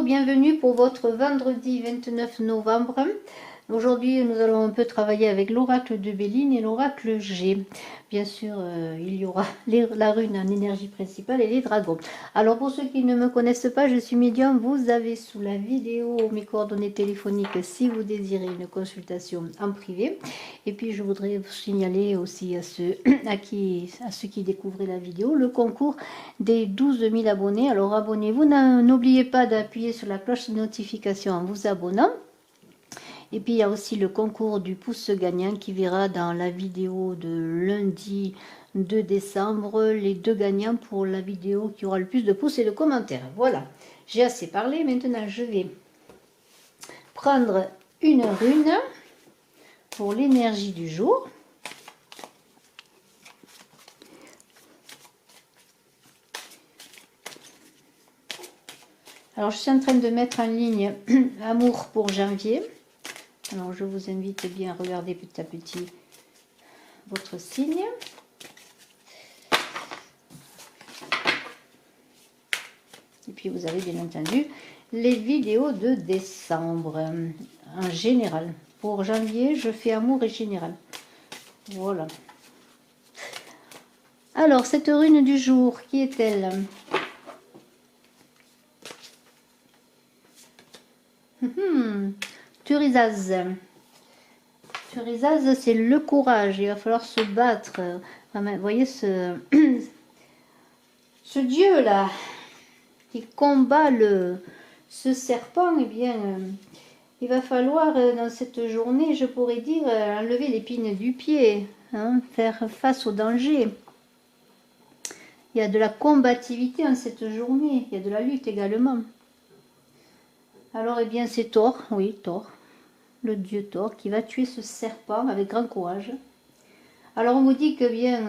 bienvenue pour votre vendredi 29 novembre. Aujourd'hui, nous allons un peu travailler avec l'oracle de Béline et l'oracle G. Bien sûr, il y aura la rune en énergie principale et les dragons. Alors, pour ceux qui ne me connaissent pas, je suis médium. Vous avez sous la vidéo mes coordonnées téléphoniques si vous désirez une consultation en privé. Et puis, je voudrais vous signaler aussi à ceux qui découvrent la vidéo, le concours des 12 000 abonnés. Alors, abonnez-vous. N'oubliez pas d'appuyer sur la cloche de notification en vous abonnant. Et puis il y a aussi le concours du pouce gagnant qui verra dans la vidéo de lundi 2 décembre les deux gagnants pour la vidéo qui aura le plus de pouces et de commentaires. Voilà, j'ai assez parlé. Maintenant, je vais prendre une rune pour l'énergie du jour. Alors, je suis en train de mettre en ligne Amour pour janvier. Alors, je vous invite bien à regarder petit à petit votre signe. Et puis, vous avez bien entendu les vidéos de décembre en général. Pour janvier, je fais amour et général. Voilà. Alors, cette rune du jour, qui est-elle? Thurisaz. Thurisaz, c'est le courage. Il va falloir se battre. Vous voyez ce dieu là qui combat ce serpent. Eh bien, il va falloir dans cette journée, je pourrais dire, enlever l'épine du pied, hein, faire face au danger. Il y a de la combativité en cette journée. Il y a de la lutte également. Alors, eh bien, c'est Thor, oui, Thor, le dieu Thor, qui va tuer ce serpent avec grand courage. Alors, on vous dit que bien,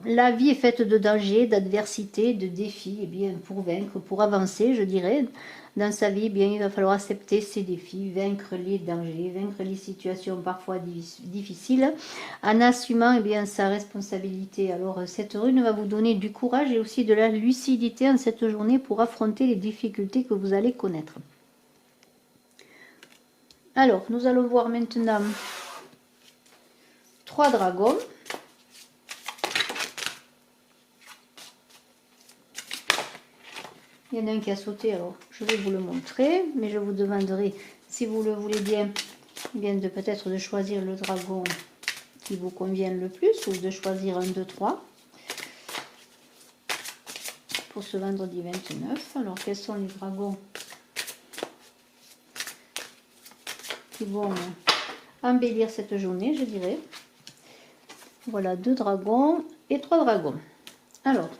la vie est faite de dangers, d'adversités, de défis, et bien, pour vaincre, pour avancer, je dirais, dans sa vie, eh bien, il va falloir accepter ces défis, vaincre les dangers, vaincre les situations parfois difficiles, en assumant, eh bien, sa responsabilité. Alors, cette rune va vous donner du courage et aussi de la lucidité en cette journée pour affronter les difficultés que vous allez connaître. Alors, nous allons voir maintenant 3 dragons. Il y en a un qui a sauté, alors je vais vous le montrer, mais je vous demanderai, si vous le voulez bien, de peut-être de choisir le dragon qui vous convient le plus, ou de choisir un, 2, 3 pour ce vendredi 29. Alors, quels sont les dragons qui vont embellir cette journée, je dirais? Voilà, 2 dragons et 3 dragons. Alors,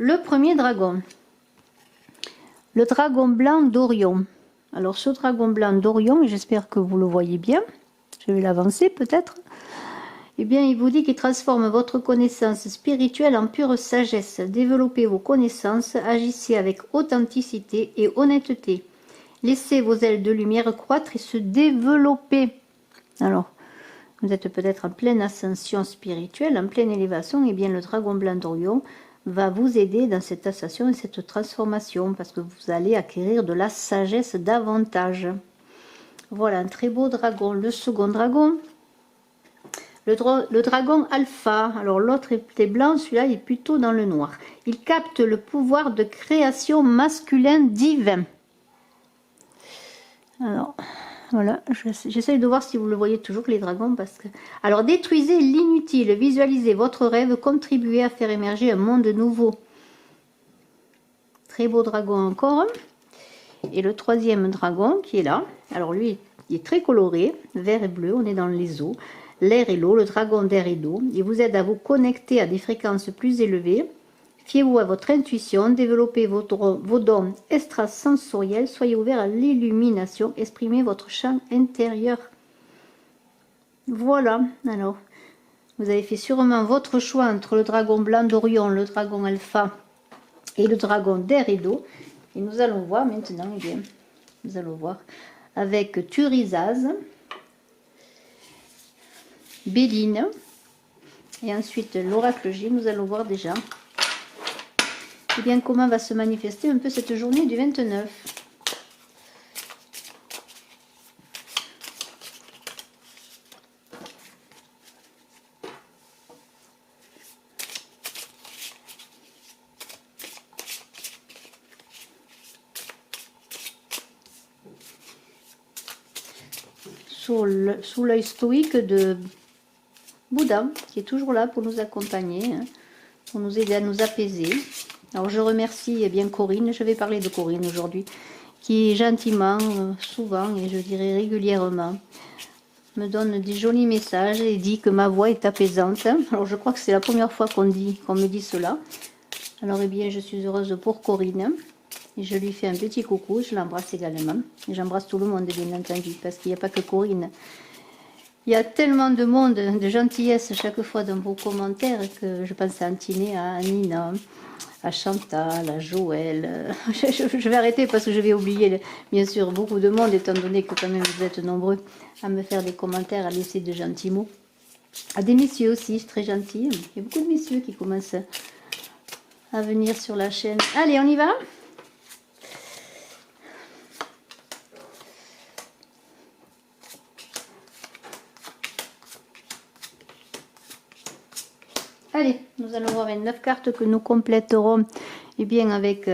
le premier dragon, le dragon blanc d'Orion. Alors, ce dragon blanc d'Orion, j'espère que vous le voyez bien, je vais l'avancer peut-être. Eh bien, il vous dit qu'il transforme votre connaissance spirituelle en pure sagesse. Développez vos connaissances, agissez avec authenticité et honnêteté. Laissez vos ailes de lumière croître et se développer. Alors, vous êtes peut-être en pleine ascension spirituelle, en pleine élévation. Eh bien, le dragon blanc d'Orion va vous aider dans cette ascension et cette transformation parce que vous allez acquérir de la sagesse davantage. Voilà, un très beau dragon. Le second dragon, le dragon alpha. Alors l'autre était blanc, celui-là est plutôt dans le noir. Il capte le pouvoir de création masculin divin. Alors voilà, j'essaye de voir si vous le voyez toujours, les dragons, parce que... Alors, détruisez l'inutile, visualisez votre rêve, contribuez à faire émerger un monde nouveau. Très beau dragon encore. Et le troisième dragon qui est là, alors lui, il est très coloré, vert et bleu, on est dans les eaux, l'air et l'eau, le dragon d'air et d'eau. Il vous aide à vous connecter à des fréquences plus élevées. Fiez-vous à votre intuition, développez vos dons extrasensoriels, soyez ouvert à l'illumination, exprimez votre champ intérieur. Voilà, alors, vous avez fait sûrement votre choix entre le dragon blanc d'Orion, le dragon alpha et le dragon d'air et d'eau. Et nous allons voir maintenant, eh bien, nous allons voir avec Thurisaz, Béline, et ensuite l'oracle G, nous allons voir déjà Et bien, comment va se manifester un peu cette journée du 29? Sous l'œil stoïque de Bouddha, qui est toujours là pour nous accompagner, hein, pour nous aider à nous apaiser. Alors je remercie bien Corinne, je vais parler de Corinne aujourd'hui, qui gentiment, souvent et je dirais régulièrement, me donne des jolis messages et dit que ma voix est apaisante. Alors je crois que c'est la première fois qu'on me dit cela. Alors eh bien je suis heureuse pour Corinne. Et je lui fais un petit coucou, je l'embrasse également. Et j'embrasse tout le monde, bien entendu, parce qu'il n'y a pas que Corinne. Il y a tellement de monde, de gentillesse chaque fois dans vos commentaires que je pense à Antiné, à Nina, à Chantal, à Joël. Je vais arrêter parce que je vais oublier, bien sûr, beaucoup de monde, étant donné que quand même vous êtes nombreux à me faire des commentaires, à laisser de gentils mots. À des messieurs aussi, très gentils. Il y a beaucoup de messieurs qui commencent à venir sur la chaîne. Allez, on y va ? Allez, nous allons voir les 9 cartes que nous compléterons eh bien, avec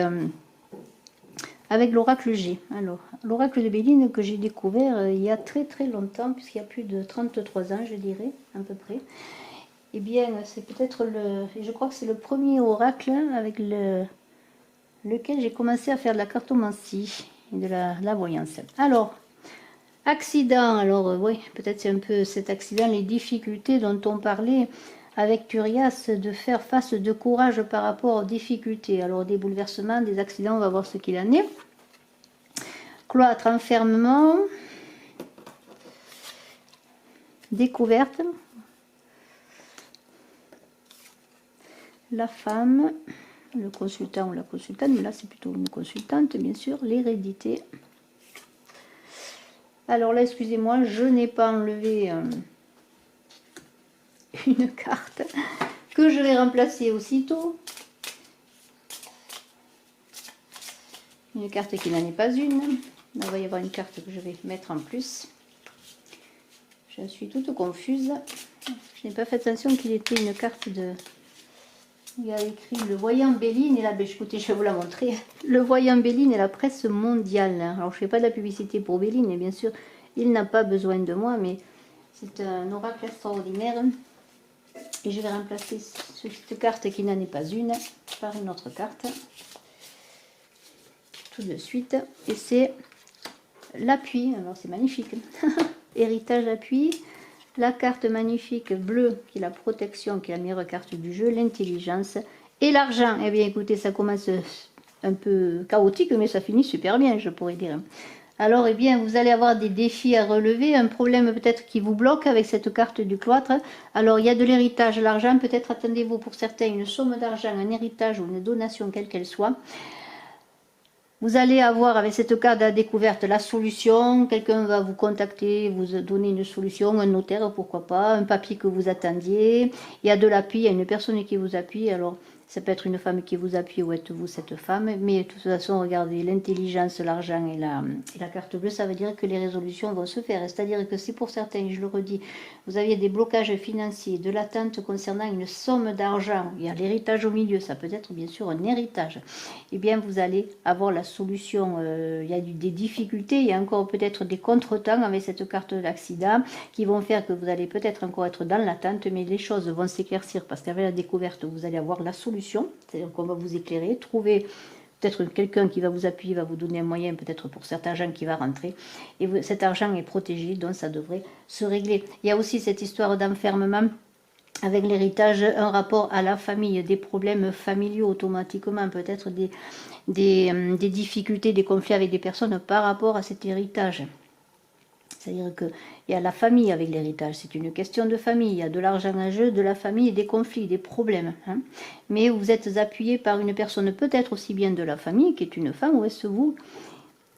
l'oracle G. Alors, l'oracle de Béline que j'ai découvert il y a très très longtemps, puisqu'il y a plus de 33 ans, je dirais, à peu près. Eh bien, c'est peut-être je crois que c'est le premier oracle avec lequel j'ai commencé à faire de la cartomancie et de la voyance. Alors, accident, alors oui, peut-être c'est un peu cet accident, les difficultés dont on parlait avec Turias, de faire face de courage par rapport aux difficultés. Alors des bouleversements, des accidents, on va voir ce qu'il en est. Cloître, enfermement, découverte, la femme, le consultant ou la consultante, mais là c'est plutôt une consultante bien sûr, l'hérédité. Alors là, excusez-moi, je n'ai pas enlevé une carte que je vais remplacer aussitôt. Une carte qui n'en est pas une. Il va y avoir une carte que je vais mettre en plus. Je suis toute confuse. Je n'ai pas fait attention qu'il était une carte de... Il y a écrit le voyant Béline et là, écoutez, je vais vous la montrer. Le voyant Béline et la presse mondiale. Alors, je ne fais pas de la publicité pour Béline, et bien sûr, il n'a pas besoin de moi, mais c'est un oracle extraordinaire. Et je vais remplacer cette carte qui n'en est pas une par une autre carte. Tout de suite. Et c'est l'appui. Alors, c'est magnifique. Héritage appui. La carte magnifique bleue, qui est la protection, qui est la meilleure carte du jeu, l'intelligence et l'argent. Eh bien, écoutez, ça commence un peu chaotique, mais ça finit super bien, je pourrais dire. Alors, eh bien, vous allez avoir des défis à relever, un problème peut-être qui vous bloque avec cette carte du cloître. Alors, il y a de l'héritage, l'argent, peut-être attendez-vous pour certains une somme d'argent, un héritage ou une donation, quelle qu'elle soit. Vous allez avoir avec cette carte de la découverte la solution, quelqu'un va vous contacter, vous donner une solution, un notaire pourquoi pas, un papier que vous attendiez, il y a de l'appui, il y a une personne qui vous appuie, alors ça peut être une femme qui vous appuie ou êtes-vous cette femme, mais de toute façon regardez l'intelligence, l'argent et la carte bleue, ça veut dire que les résolutions vont se faire, c'est-à-dire que si pour certains, je le redis, vous aviez des blocages financiers, de l'attente concernant une somme d'argent, il y a l'héritage au milieu, ça peut être bien sûr un héritage, eh bien vous allez avoir la solution, il y a des difficultés, il y a encore peut-être des contretemps avec cette carte d'accident qui vont faire que vous allez peut-être encore être dans l'attente, mais les choses vont s'éclaircir parce qu'avec la découverte, vous allez avoir la solution, c'est-à-dire qu'on va vous éclairer, trouver peut-être quelqu'un qui va vous appuyer, va vous donner un moyen peut-être pour cet argent qui va rentrer, et cet argent est protégé, donc ça devrait se régler. Il y a aussi cette histoire d'enfermement avec l'héritage, un rapport à la famille, des problèmes familiaux automatiquement, peut-être des difficultés, des conflits avec des personnes par rapport à cet héritage. C'est-à-dire qu'il y a la famille avec l'héritage, c'est une question de famille, il y a de l'argent en jeu, de la famille, des conflits, des problèmes. Hein. Mais vous êtes appuyé par une personne peut-être aussi bien de la famille, qui est une femme, ou est-ce vous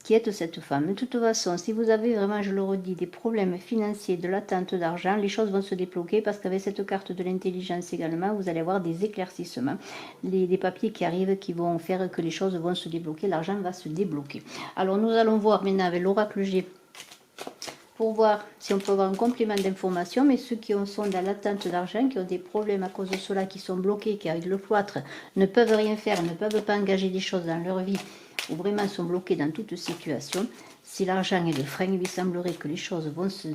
qui êtes cette femme. De toute façon, si vous avez vraiment, je le redis, des problèmes financiers, de l'attente d'argent, les choses vont se débloquer parce qu'avec cette carte de l'intelligence également, vous allez avoir des éclaircissements, des papiers qui arrivent qui vont faire que les choses vont se débloquer, l'argent va se débloquer. Alors nous allons voir maintenant avec l'oracle G pour voir si on peut avoir un complément d'information, mais ceux qui sont dans l'attente d'argent, qui ont des problèmes à cause de cela, qui sont bloqués, qui avec le cloître ne peuvent rien faire, ne peuvent pas engager des choses dans leur vie, ou vraiment sont bloqués dans toute situation, si l'argent est le frein, il semblerait que les choses vont se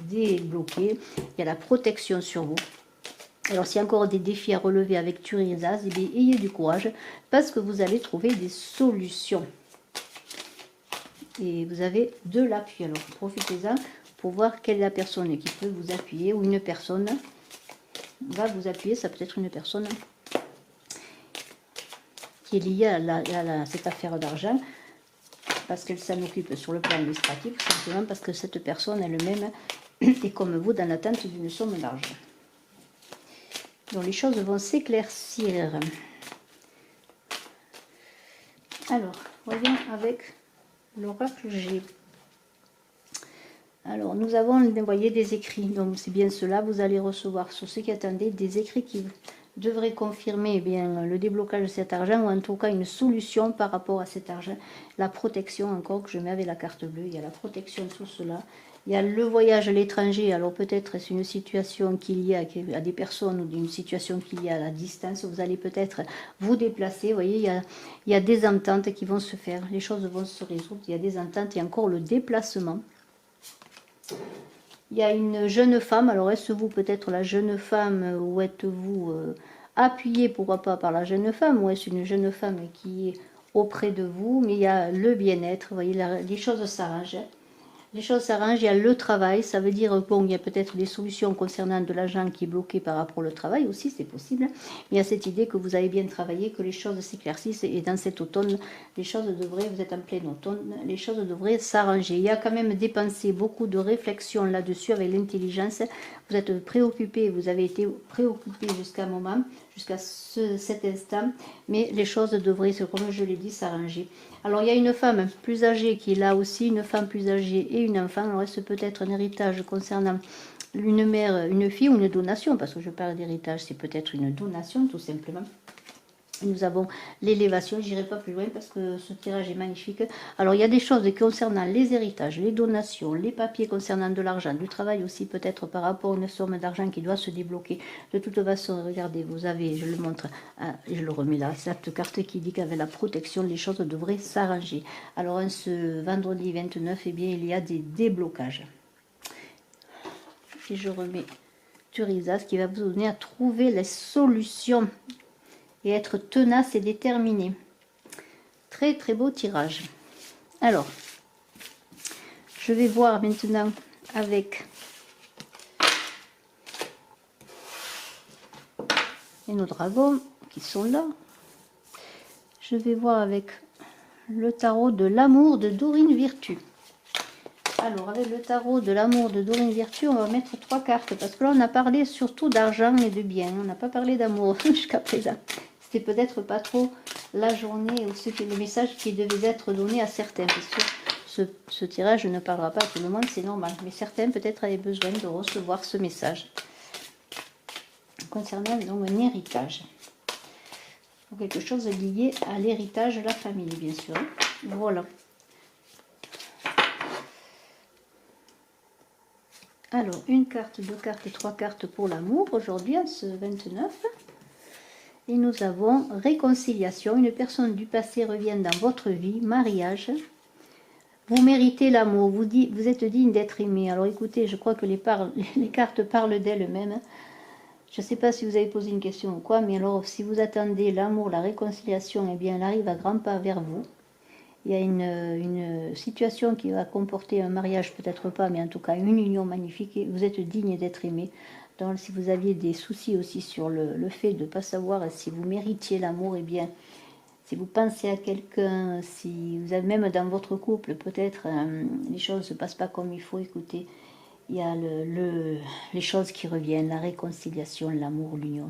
débloquer, il y a la protection sur vous. Alors s'il y a encore des défis à relever avec Turizaz, eh bien, ayez du courage, parce que vous allez trouver des solutions. Et vous avez de l'appui, alors profitez-en pour voir quelle est la personne qui peut vous appuyer, ou une personne va vous appuyer, ça peut être une personne qui est liée à cette affaire d'argent, parce qu'elle s'en occupe sur le plan administratif, simplement parce que cette personne elle-même est comme vous dans l'attente d'une somme d'argent. Donc les choses vont s'éclaircir. Alors, voyons avec l'oracle G. Alors, nous avons envoyé des écrits. Donc, c'est bien cela. Vous allez recevoir, sur ceux qui attendaient, des écrits qui devraient confirmer eh bien, le déblocage de cet argent, ou en tout cas une solution par rapport à cet argent. La protection, encore, que je mets avec la carte bleue. Il y a la protection sur cela. Il y a le voyage à l'étranger. Alors, peut-être c'est une situation qu'il y a à des personnes, ou une situation qu'il y a à la distance. Vous allez peut-être vous déplacer. Vous voyez, il y a des ententes qui vont se faire. Les choses vont se résoudre. Il y a des ententes. Il y a encore le déplacement. Il y a une jeune femme, alors est-ce vous peut-être la jeune femme, ou êtes-vous appuyé pourquoi pas par la jeune femme, ou est-ce une jeune femme qui est auprès de vous, mais il y a le bien-être, vous voyez, les choses s'arrangent. Les choses s'arrangent, il y a le travail, ça veut dire, bon, il y a peut-être des solutions concernant de l'argent qui est bloqué par rapport au travail aussi, c'est possible. Mais il y a cette idée que vous avez bien travaillé, que les choses s'éclaircissent, et dans cet automne, les choses devraient, vous êtes en plein automne, les choses devraient s'arranger. Il y a quand même dépensé beaucoup de réflexion là-dessus avec l'intelligence. Vous êtes préoccupé, vous avez été préoccupé jusqu'à un moment, jusqu'à cet instant, mais les choses devraient, comme je l'ai dit, s'arranger. Alors il y a une femme plus âgée qui est là aussi, une femme plus âgée et une enfant. Alors c'est peut-être un héritage concernant une mère, une fille ou une donation, parce que je parle d'héritage, c'est peut-être une donation tout simplement. Nous avons l'élévation, j'irai pas plus loin parce que ce tirage est magnifique. Alors il y a des choses concernant les héritages, les donations, les papiers concernant de l'argent, du travail aussi peut-être par rapport à une somme d'argent qui doit se débloquer. De toute façon, regardez, vous avez, je le montre, je le remets là, cette carte qui dit qu'avec la protection, les choses devraient s'arranger. Alors ce vendredi 29, eh bien, il y a des déblocages. Et je remets Turizaz qui va vous donner à trouver les solutions et être tenace et déterminé. Très très beau tirage. Alors, je vais voir maintenant avec nos dragons qui sont là. Je vais voir avec le tarot de l'amour de Dorine Virtue. Alors, avec le tarot de l'amour de Dorine Virtue, on va mettre 3 cartes. Parce que là, on a parlé surtout d'argent et de biens. On n'a pas parlé d'amour jusqu'à présent. C'était peut-être pas trop la journée ou le message qui devait être donné à certains. Parce que ce tirage ne parlera pas à tout le monde, c'est normal. Mais certains peut-être avaient besoin de recevoir ce message. Concernant donc un héritage. Ou quelque chose lié à l'héritage de la famille, bien sûr. Voilà. Alors, une carte, 2 cartes, 3 cartes pour l'amour aujourd'hui, ce 29. Et nous avons réconciliation. Une personne du passé revient dans votre vie. Mariage. Vous méritez l'amour. Vous êtes digne d'être aimé. Alors écoutez, je crois que les cartes parlent d'elles-mêmes. Je ne sais pas si vous avez posé une question ou quoi, mais alors si vous attendez l'amour, la réconciliation, eh bien elle arrive à grands pas vers vous. Il y a une situation qui va comporter un mariage, peut-être pas, mais en tout cas une union magnifique. Et vous êtes digne d'être aimé. Donc, si vous aviez des soucis aussi sur le fait de ne pas savoir si vous méritiez l'amour, eh bien, si vous pensez à quelqu'un, si vous avez même dans votre couple, peut-être les choses ne se passent pas comme il faut, écoutez, il y a les choses qui reviennent, la réconciliation, l'amour, l'union,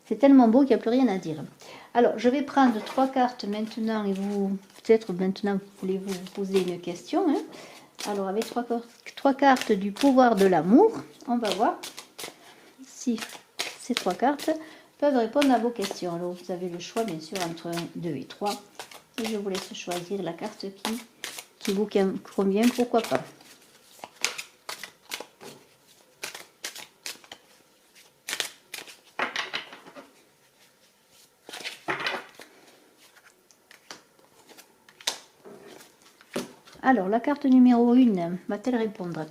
C'est tellement beau qu'il n'y a plus rien à dire. Alors, je vais prendre 3 cartes maintenant et vous, peut-être maintenant, voulez-vous vous poser une question. Hein. Alors, avec 3 cartes du pouvoir de l'amour, on va voir si ces 3 cartes peuvent répondre à vos questions. Alors, vous avez le choix, bien sûr, entre 1, 2 et 3. Et je vous laisse choisir la carte qui vous convient, pourquoi pas. Alors, la carte numéro 1 va-t-elle répondre?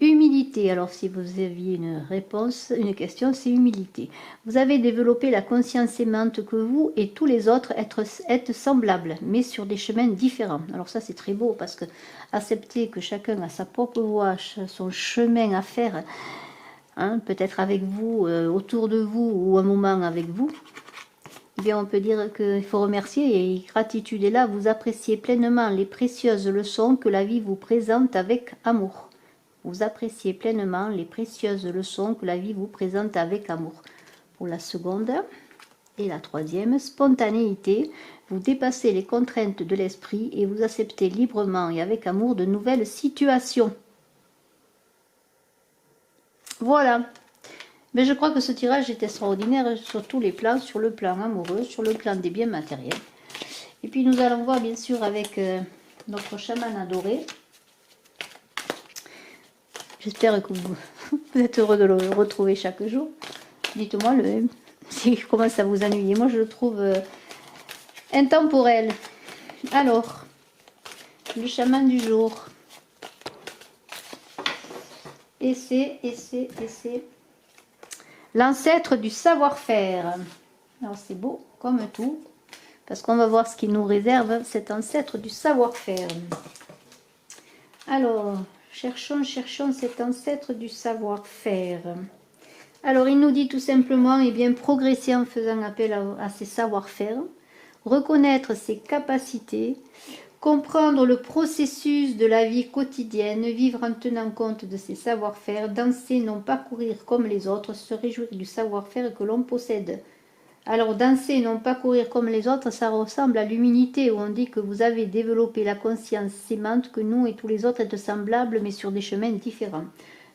Humilité. Alors, si vous aviez une réponse, une question, c'est humilité. Vous avez développé la conscience aimante que vous et tous les autres êtes semblables, mais sur des chemins différents. Alors ça, c'est très beau parce que accepter que chacun a sa propre voie, son chemin à faire, hein, peut-être avec vous, autour de vous ou un moment avec vous. Eh bien, on peut dire qu'il faut remercier et gratitude est là. Vous appréciez pleinement les précieuses leçons que la vie vous présente avec amour. Vous appréciez pleinement les précieuses leçons que la vie vous présente avec amour. Pour la seconde et la troisième, spontanéité. Vous dépassez les contraintes de l'esprit et vous acceptez librement et avec amour de nouvelles situations. Voilà. Mais je crois que ce tirage est extraordinaire sur tous les plans, sur le plan amoureux, sur le plan des biens matériels. Et puis nous allons voir bien sûr avec notre chaman adoré. J'espère que vous êtes heureux de le retrouver chaque jour. Dites-moi si je commence à vous ennuyer. Moi je le trouve intemporel. Alors, le chaman du jour. Et c'est l'ancêtre du savoir-faire. Alors c'est beau comme tout, parce qu'on va voir ce qu'il nous réserve, cet ancêtre du savoir-faire. Alors, cherchons cet ancêtre du savoir-faire. Alors, il nous dit tout simplement, eh bien, progresser en faisant appel à ses savoir-faire, reconnaître ses capacités, comprendre le processus de la vie quotidienne, vivre en tenant compte de ses savoir-faire, danser, non pas courir comme les autres, se réjouir du savoir-faire que l'on possède. Alors, danser, non pas courir comme les autres, ça ressemble à l'humilité, où on dit que vous avez développé la conscience aimante que nous et tous les autres êtes semblables, mais sur des chemins différents.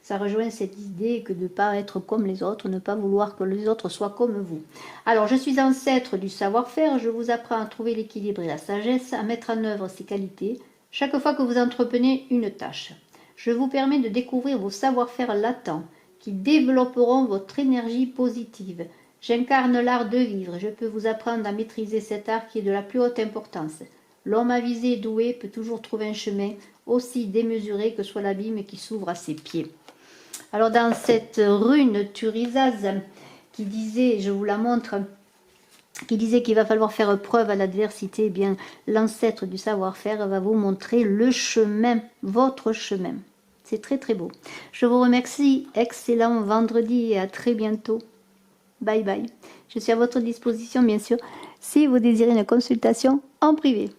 Ça rejoint cette idée que de ne pas être comme les autres, ne pas vouloir que les autres soient comme vous. Alors, je suis ancêtre du savoir-faire, je vous apprends à trouver l'équilibre et la sagesse, à mettre en œuvre ces qualités, chaque fois que vous entreprenez une tâche. Je vous permets de découvrir vos savoir-faire latents, qui développeront votre énergie positive. J'incarne l'art de vivre, je peux vous apprendre à maîtriser cet art qui est de la plus haute importance. L'homme avisé et doué peut toujours trouver un chemin, aussi démesuré que soit l'abîme qui s'ouvre à ses pieds. Alors dans cette rune Turisaz qui disait, je vous la montre, qui disait qu'il va falloir faire preuve à l'adversité, eh bien l'ancêtre du savoir-faire va vous montrer le chemin, votre chemin. C'est très très beau. Je vous remercie, excellent vendredi et à très bientôt. Bye bye. Je suis à votre disposition bien sûr si vous désirez une consultation en privé.